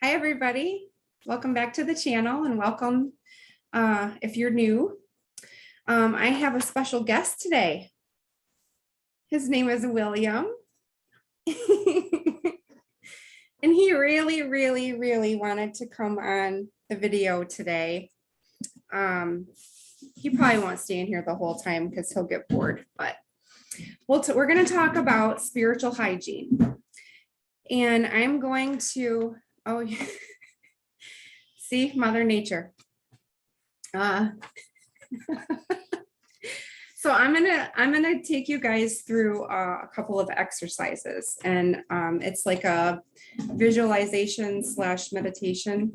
Hi, everybody. Welcome back to the channel and welcome if you're new. I have a special guest today. His name is William. And he really wanted to come on the video today. He probably won't stay in here the whole time because he'll get bored, but we're going to talk about spiritual hygiene. And I'm going to, see, Mother Nature. So I'm gonna take you guys through a couple of exercises, and it's like a visualization / meditation,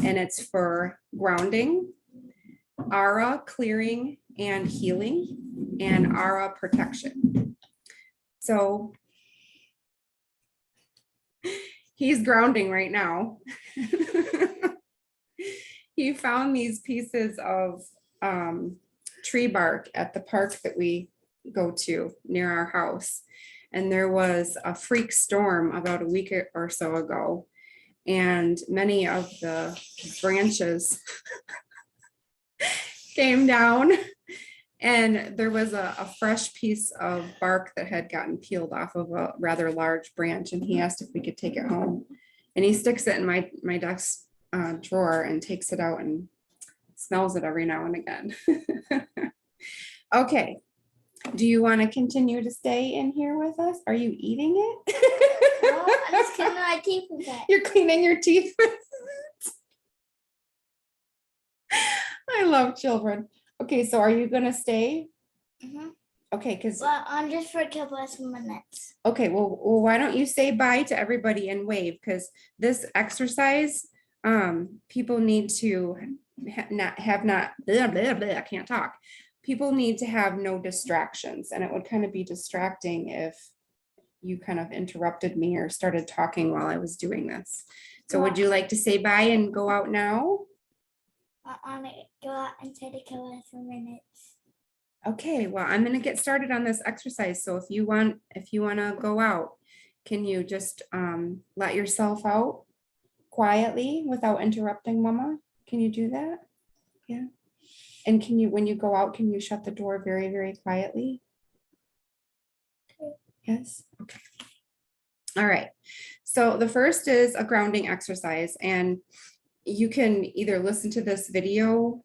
and it's for grounding, aura clearing and healing, and aura protection. So he's grounding right now. He found these pieces of tree bark at the park that we go to near our house. And there was a freak storm about a week or so ago. And many of the branches came down, and there was a fresh piece of bark that had gotten peeled off of a rather large branch. And he asked if we could take it home. And he sticks it in my desk drawer and takes it out and smells it every now and again. Okay. Do you want to continue to stay in here with us? Are you eating it? No, I'm just cleaning my teeth with it. You're cleaning your teeth with it? I love children. Okay, so are you going to stay? Mm-hmm. Okay, because Well, I'm just for a couple of minutes. okay, well, why don't you say bye to everybody and wave? Because this exercise, people need to I can't talk. People need to have no distractions, and it would kind of be distracting if you kind of interrupted me or started talking while I was doing this. So would you like to say bye and go out now? I want to go out and take a couple of minutes. Okay, well, I'm going to get started on this exercise. So if you want to go out, can you just let yourself out quietly without interrupting Mama? Can you do that? Yeah. And can you, when you go out, can you shut the door very quietly? Okay. Yes. Okay. All right. So the first is a grounding exercise, and you can either listen to this video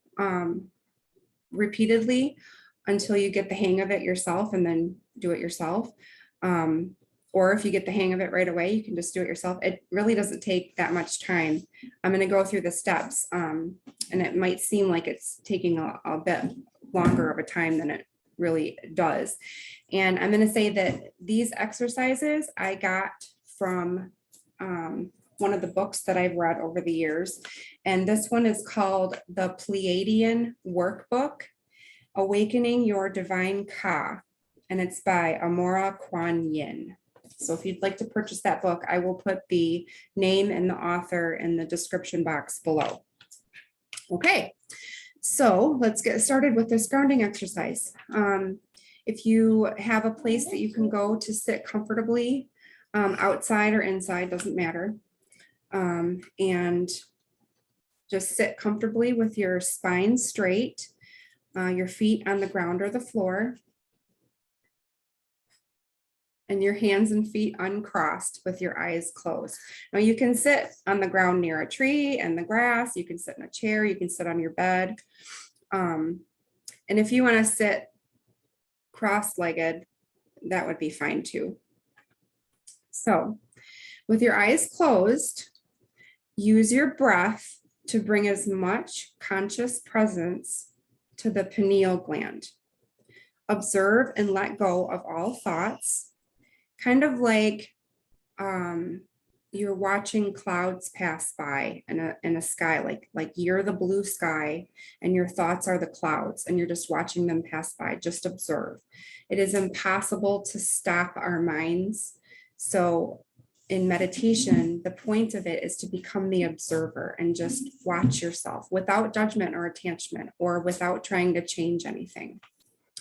repeatedly until you get the hang of it yourself and then do it yourself. Or if you get the hang of it right away, you can just do it yourself. It really doesn't take that much time. I'm going to go through the steps, and it might seem like it's taking a bit longer of a time than it really does. And I'm going to say that these exercises I got from one of the books that I've read over the years. And this one is called the Pleiadian Workbook, Awakening Your Divine Ka. And it's by Amorah Quan Yin. So if you'd like to purchase that book, I will put the name and the author in the description box below. Okay, so let's get started with this grounding exercise. If you have a place that you can go to sit comfortably, outside or inside, doesn't matter. And just sit comfortably with your spine straight, your feet on the ground or the floor, and your hands and feet uncrossed with your eyes closed. Now you can sit on the ground near a tree and the grass, you can sit in a chair, you can sit on your bed. And if you want to sit cross-legged, that would be fine too. So with your eyes closed, use your breath to bring as much conscious presence to the pineal gland. Observe and let go of all thoughts, kind of like you're watching clouds pass by in a sky, like you're the blue sky and your thoughts are the clouds and you're just watching them pass by. Just observe. It is impossible to stop our minds. So in meditation, the point of it is to become the observer and just watch yourself without judgment or attachment or without trying to change anything.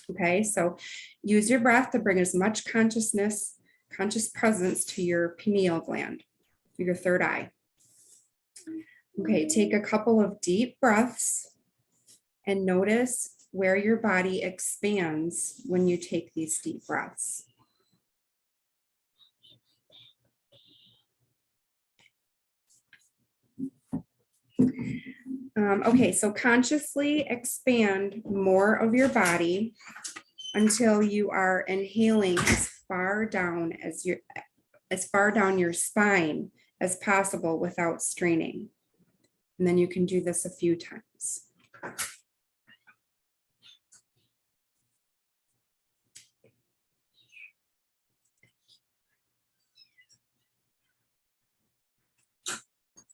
Okay, so use your breath to bring as much conscious presence to your pineal gland, your third eye. Okay, take a couple of deep breaths and notice where your body expands when you take these deep breaths. Okay, so consciously expand more of your body until you are inhaling as far down your spine as possible without straining. And then you can do this a few times.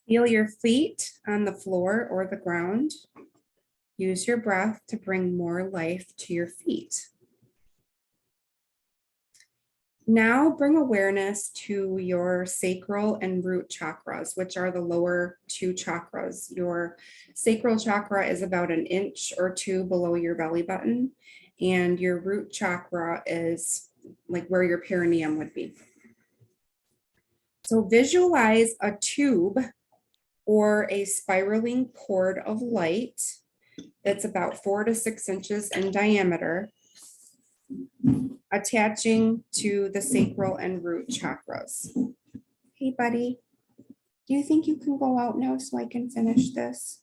Feel your feet on the floor or the ground. Use your breath to bring more life to your feet. Now bring awareness to your sacral and root chakras, which are the lower two chakras. Your sacral chakra is about 1 inch or 2 below your belly button, and your root chakra is like where your perineum would be. So visualize a tube or a spiraling cord of light that's about 4 to 6 inches in diameter, attaching to the sacral and root chakras. Hey, buddy, do you think you can go out now so I can finish this?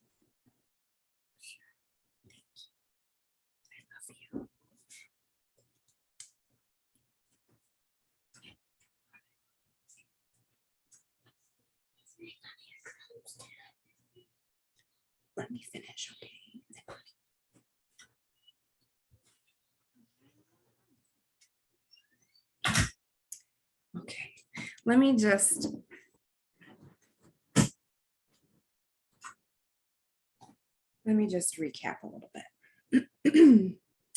I love you. Let me finish, okay? Okay, let me just recap a little bit.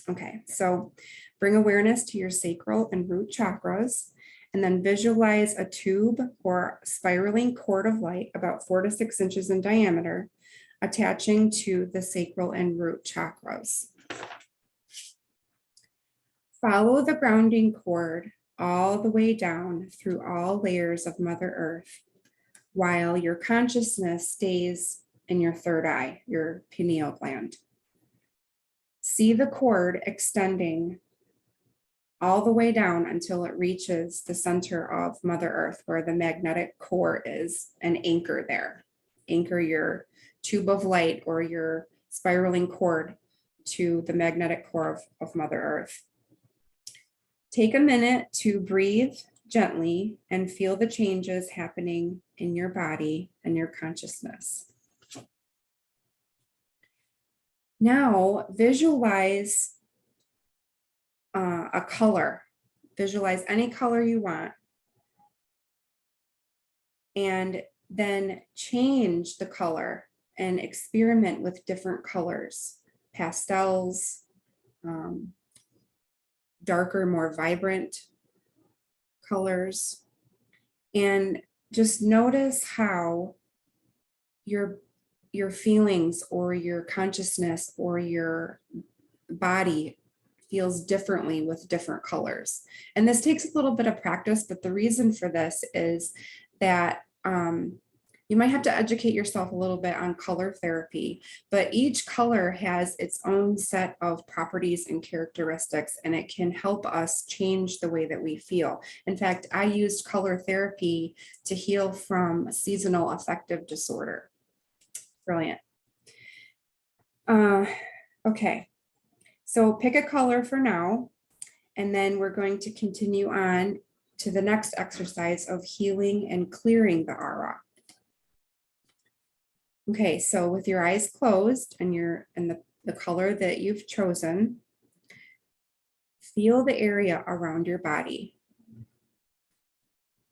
Okay, so bring awareness to your sacral and root chakras, and then visualize a tube or spiraling cord of light about 4 to 6 inches in diameter, attaching to the sacral and root chakras. Follow the grounding cord all the way down through all layers of Mother Earth, while your consciousness stays in your third eye, your pineal gland. See the cord extending all the way down until it reaches the center of Mother Earth, where the magnetic core is, and anchor there. Anchor your tube of light or your spiraling cord to the magnetic core of Mother Earth. Take a minute to breathe gently and feel the changes happening in your body and your consciousness. Now visualize a color. Visualize any color you want, and then change the color and experiment with different colors, pastels, darker, more vibrant colors, and just notice how your feelings or your consciousness or your body feels differently with different colors. And this takes a little bit of practice, but the reason for this is that you might have to educate yourself a little bit on color therapy, but each color has its own set of properties and characteristics, and it can help us change the way that we feel. In fact, I used color therapy to heal from seasonal affective disorder. Brilliant. Okay. So pick a color for now, and then we're going to continue on to the next exercise of healing and clearing the aura. Okay, so with your eyes closed and the color that you've chosen, feel the area around your body.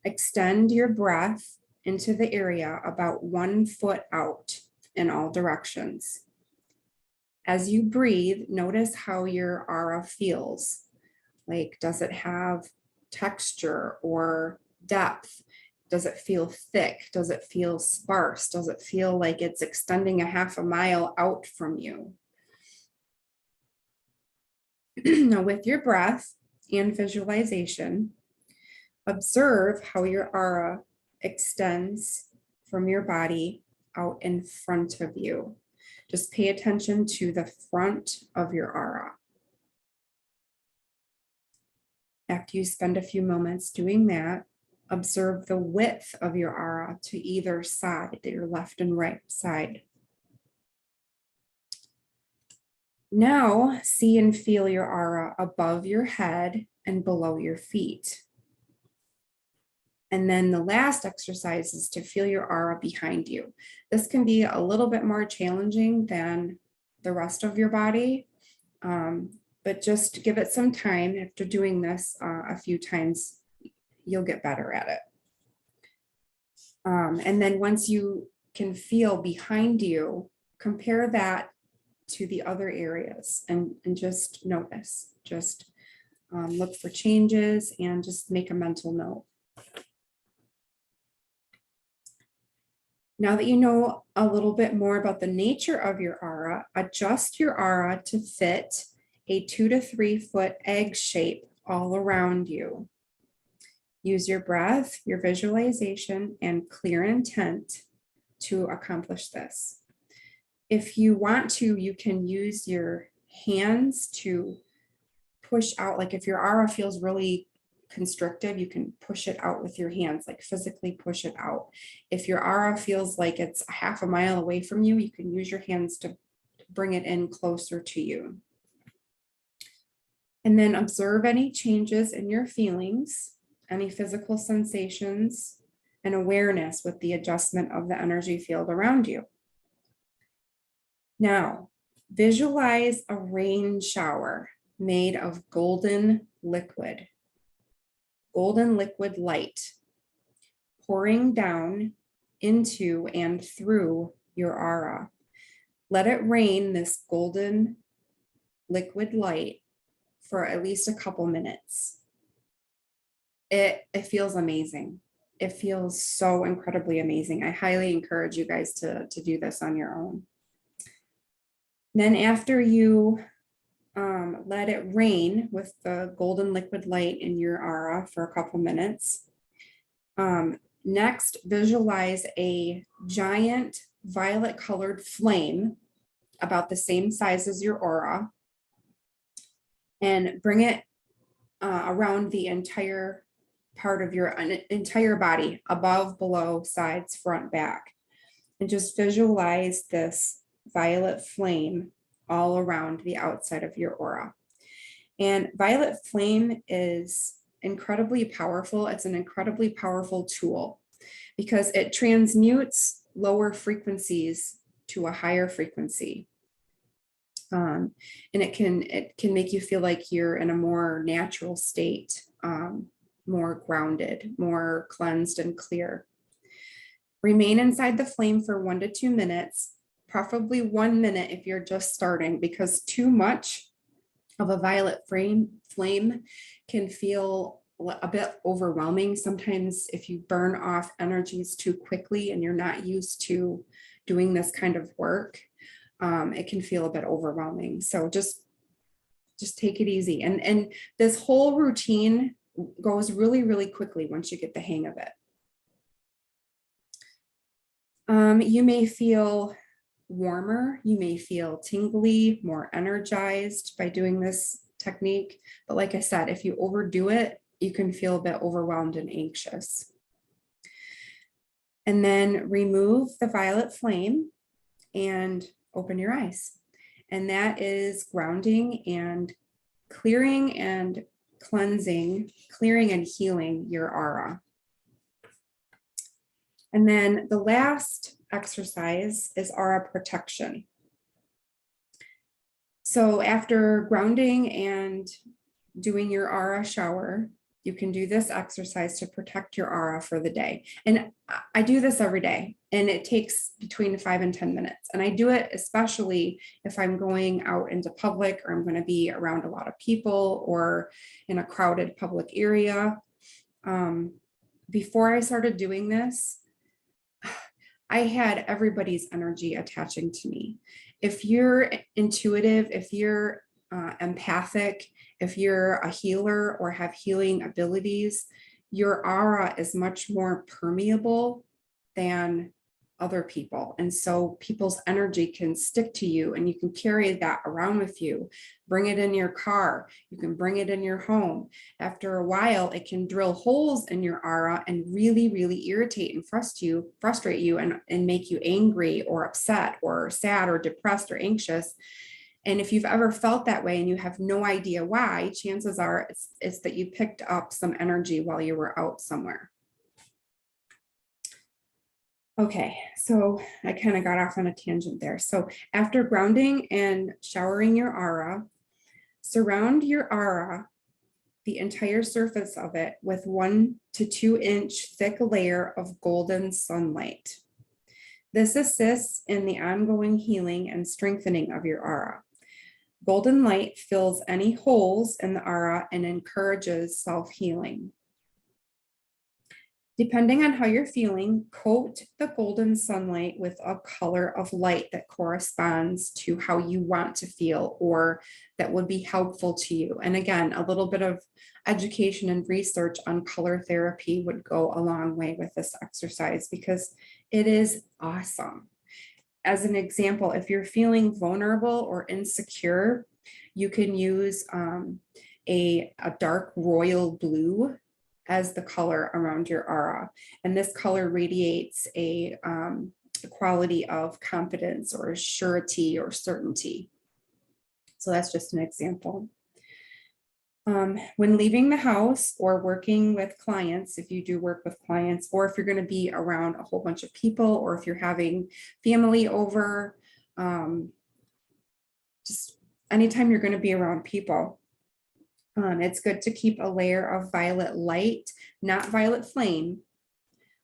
Extend your breath into the area about 1 foot out in all directions. As you breathe, notice how your aura feels. Like, does it have texture or depth? Does it feel thick? Does it feel sparse? Does it feel like it's extending a half a mile out from you? Now, with your breath and visualization, observe how your aura extends from your body out in front of you. Just pay attention to the front of your aura. After you spend a few moments doing that, observe the width of your aura to either side, your left and right side. Now, see and feel your aura above your head and below your feet. And then the last exercise is to feel your aura behind you. This can be a little bit more challenging than the rest of your body, but just give it some time. After doing this a few times, you'll get better at it. And then once you can feel behind you, compare that to the other areas and just notice. Just look for changes and just make a mental note. Now that you know a little bit more about the nature of your aura, adjust your aura to fit a 2 to 3 foot egg shape all around you. Use your breath, your visualization, and clear intent to accomplish this. If you want to, you can use your hands to push out. Like if your aura feels really constrictive, you can push it out with your hands, like physically push it out. If your aura feels like it's a half a mile away from you, you can use your hands to bring it in closer to you. And then observe any changes in your feelings, any physical sensations, and awareness with the adjustment of the energy field around you. Now, visualize a rain shower made of golden liquid light pouring down into and through your aura. Let it rain this golden liquid light for at least a couple minutes. It feels amazing. It feels so incredibly amazing. I highly encourage you guys to do this on your own. Then after you let it rain with the golden liquid light in your aura for a couple minutes. Next, visualize a giant violet colored flame about the same size as your aura and bring it around the entire part of your entire body, above, below, sides, front, back. And just visualize this violet flame all around the outside of your aura. And violet flame is incredibly powerful. It's an incredibly powerful tool because it transmutes lower frequencies to a higher frequency. And it can make you feel like you're in a more natural state, more grounded, more cleansed and clear. Remain inside the flame for 1 to 2 minutes, preferably 1 minute if you're just starting, because too much of a violet flame can feel a bit overwhelming. Sometimes if you burn off energies too quickly and you're not used to doing this kind of work, it can feel a bit overwhelming. So just take it easy. And this whole routine goes really, really quickly once you get the hang of it. You may feel warmer, you may feel tingly, more energized by doing this technique. But like I said, if you overdo it, you can feel a bit overwhelmed and anxious. And then remove the violet flame and open your eyes. And that is grounding and clearing and cleansing, clearing and healing your aura. And then the last exercise is aura protection. So after grounding and doing your aura shower, you can do this exercise to protect your aura for the day. And I do this every day, and it takes between 5 and 10 minutes. And I do it especially if I'm going out into public, or I'm going to be around a lot of people, or in a crowded public area. Before I started doing this, I had everybody's energy attaching to me. If you're intuitive, if you're empathic, if you're a healer or have healing abilities, your aura is much more permeable than other people. And so people's energy can stick to you and you can carry that around with you, bring it in your car, you can bring it in your home. After a while, it can drill holes in your aura and really, really irritate and frustrate you and make you angry or upset or sad or depressed or anxious. And if you've ever felt that way and you have no idea why, chances are it's that you picked up some energy while you were out somewhere. Okay, so I kind of got off on a tangent there. So after grounding and showering your aura, surround your aura, the entire surface of it, with 1 to 2 inch thick layer of golden sunlight. This assists in the ongoing healing and strengthening of your aura. Golden light fills any holes in the aura and encourages self-healing. Depending on how you're feeling, coat the golden sunlight with a color of light that corresponds to how you want to feel or that would be helpful to you. And again, a little bit of education and research on color therapy would go a long way with this exercise because it is awesome. As an example, if you're feeling vulnerable or insecure, you can use a dark royal blue as the color around your aura. And this color radiates a quality of confidence or surety or certainty. So that's just an example. When leaving the house or working with clients, if you do work with clients, or if you're going to be around a whole bunch of people, or if you're having family over, just anytime you're going to be around people, it's good to keep a layer of violet light, not violet flame,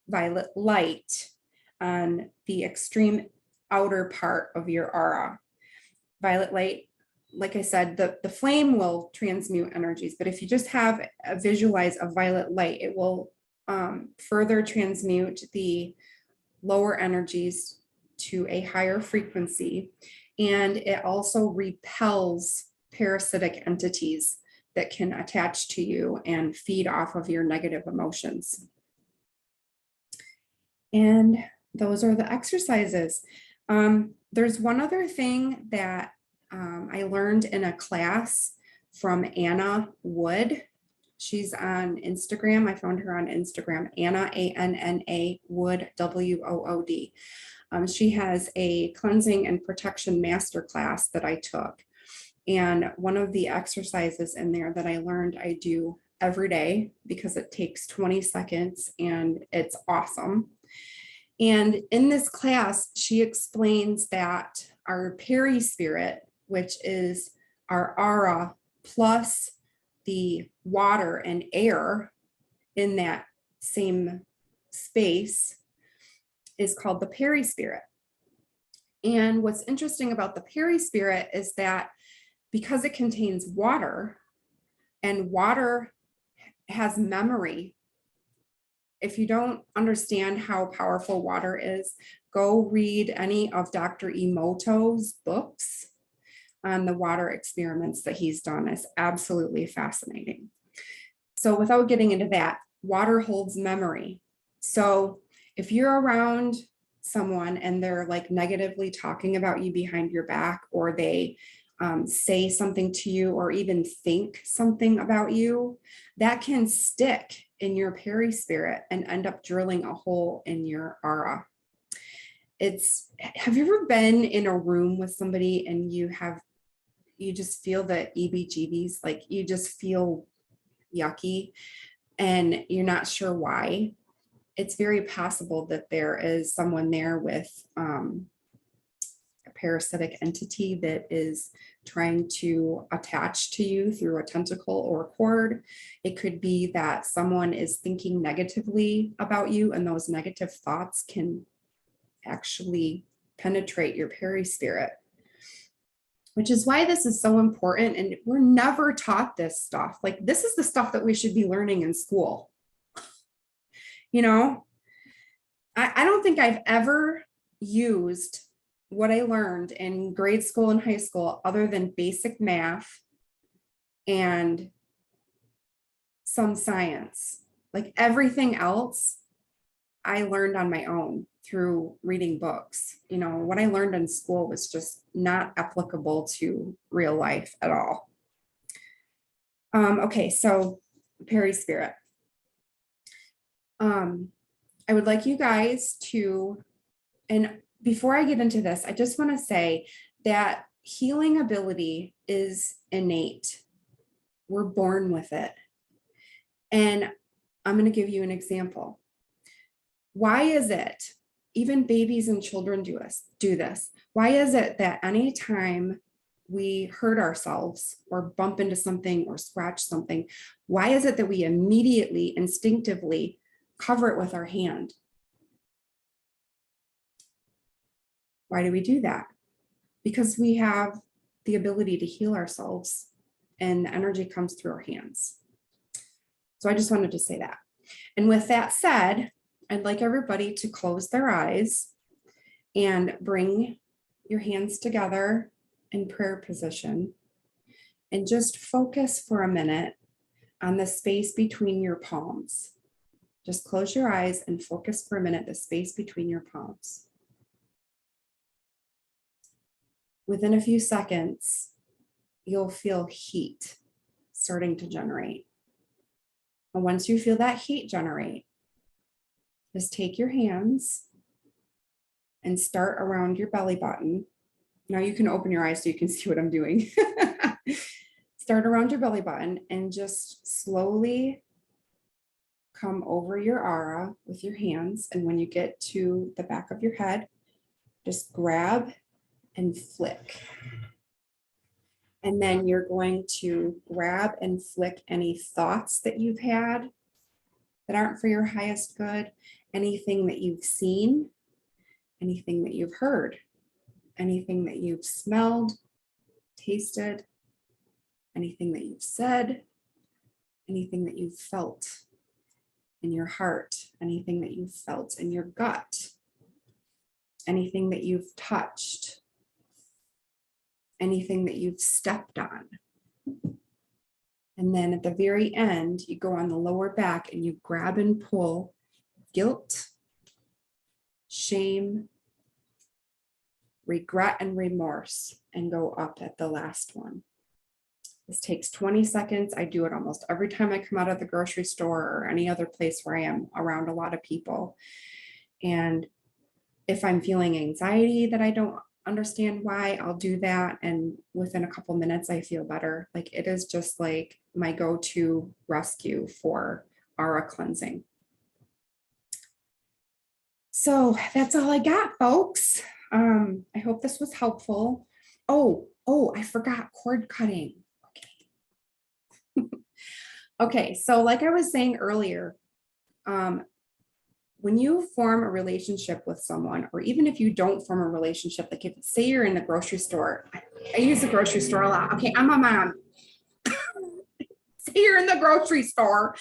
violet light on the extreme outer part of your aura. Violet light, like I said, the flame will transmute energies, but if you just visualize a violet light, it will further transmute the lower energies to a higher frequency. And it also repels parasitic entities that can attach to you and feed off of your negative emotions. And those are the exercises. There's one other thing that I learned in a class from Anna Wood. She's on Instagram. I found her on Instagram, Anna, A-N-N-A, Wood, W-O-O-D. She has a cleansing and protection masterclass that I took. And one of the exercises in there that I learned I do every day because it takes 20 seconds and it's awesome. And in this class, she explains that our perispirit, which is our aura plus the water and air in that same space, is called the perispirit. And what's interesting about the perispirit is that because it contains water and water has memory, if you don't understand how powerful water is, go read any of Dr. Emoto's books on the water experiments that he's done. It's absolutely fascinating. So without getting into that, water holds memory. So if you're around someone and they're like negatively talking about you behind your back, or they say something to you or even think something about you, that can stick in your perispirit and end up drilling a hole in your aura. Have you ever been in a room with somebody and you just feel the EBGBs, like you just feel yucky and you're not sure why? It's very possible that there is someone there with a parasitic entity that is trying to attach to you through a tentacle or a cord. It could be that someone is thinking negatively about you, and those negative thoughts can actually penetrate your perispirit, which is why this is so important. And we're never taught this stuff. Like, this is the stuff that we should be learning in school. You know, I don't think I've ever used what I learned in grade school and high school other than basic math and some science. Like, everything else, I learned on my own through reading books. You know, what I learned in school was just not applicable to real life at all. Okay, so peri-spirit. I would like you guys to, and before I get into this, I just want to say that healing ability is innate. We're born with it. And I'm going to give you an example. Why is it, even babies and children do this? Why is it that anytime we hurt ourselves or bump into something or scratch something, why is it that we immediately, instinctively cover it with our hand? Why do we do that? Because we have the ability to heal ourselves and the energy comes through our hands. So I just wanted to say that. And with that said, I'd like everybody to close their eyes and bring your hands together in prayer position and just focus for a minute on the space between your palms. Just close your eyes and focus for a minute, the space between your palms. Within a few seconds, you'll feel heat starting to generate. And once you feel that heat generate, just take your hands and start around your belly button. Now you can open your eyes so you can see what I'm doing. Start around your belly button and just slowly come over your aura with your hands. And when you get to the back of your head, just grab and flick. And then you're going to grab and flick any thoughts that you've had that aren't for your highest good, anything that you've seen, anything that you've heard, anything that you've smelled, tasted, anything that you've said, anything that you've felt in your heart, anything that you've felt in your gut, anything that you've touched, anything that you've stepped on. And then at the very end, you go on the lower back and you grab and pull guilt, shame, regret, and remorse, and go up at the last one. This takes 20 seconds. I do it almost every time I come out of the grocery store or any other place where I am around a lot of people. And if I'm feeling anxiety that I don't understand why, I'll do that. And within a couple minutes, I feel better. Like it is just like my go-to rescue for aura cleansing. So that's all I got, folks. I hope this was helpful. Oh, I forgot cord cutting. Okay, so like I was saying earlier, when you form a relationship with someone, or even if you don't form a relationship, like if say you're in the grocery store, I use the grocery store a lot. Okay, I'm a mom. Say you're in the grocery store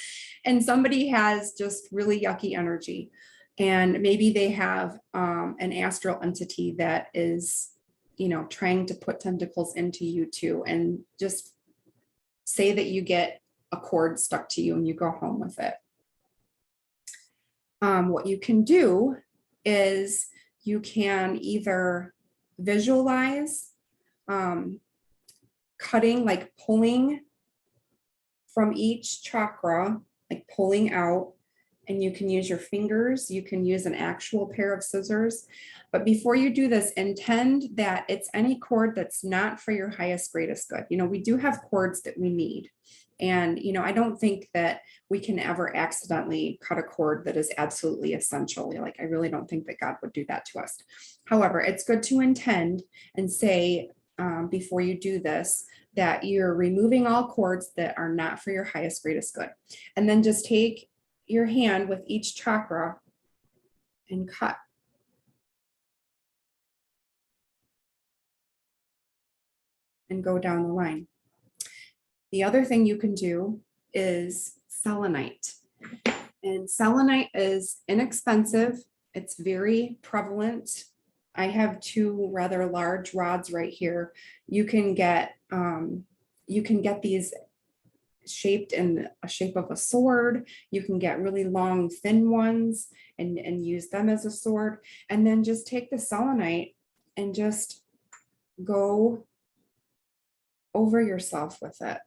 and somebody has just really yucky energy. And maybe they have an astral entity that is, you know, trying to put tentacles into you too. And just say that you get a cord stuck to you and you go home with it. What you can do is you can either visualize cutting, like pulling from each chakra, like pulling out, and you can use your fingers, you can use an actual pair of scissors. But before you do this, intend that it's any cord that's not for your highest, greatest good. You know, we do have cords that we need. And, you know, I don't think that we can ever accidentally cut a cord that is absolutely essential. Like, I really don't think that God would do that to us. However, it's good to intend and say before you do this, that you're removing all cords that are not for your highest, greatest good. And then just take your hand with each chakra and cut. And go down the line. The other thing you can do is selenite. And selenite is inexpensive. It's very prevalent. I have two rather large rods right here. You can get these shaped in a shape of a sword. You can get really long, thin ones and use them as a sword. And then just take the selenite and just go over yourself with it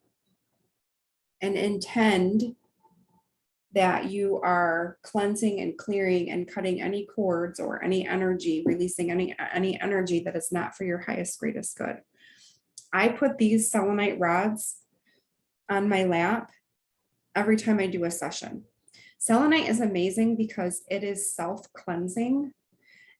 and intend that you are cleansing and clearing and cutting any cords or any energy, releasing any energy that is not for your highest, greatest good. I put these selenite rods on my lap every time I do a session. Selenite is amazing because it is self-cleansing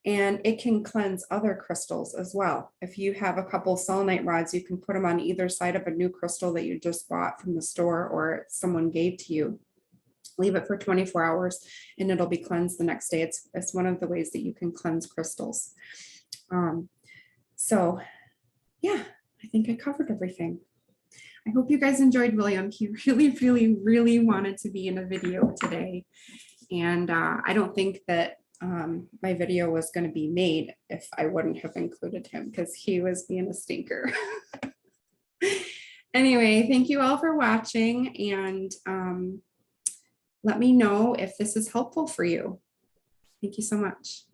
and it can cleanse other crystals as well. If you have a couple selenite rods, you can put them on either side of a new crystal that you just bought from the store or someone gave to you. Leave it for 24 hours and it'll be cleansed the next day. It's one of the ways that you can cleanse crystals. So yeah, I think I covered everything. I hope you guys enjoyed William. He really wanted to be in a video today. And I don't think that my video was going to be made if I wouldn't have included him because he was being a stinker. Anyway, thank you all for watching and let me know if this is helpful for you. Thank you so much.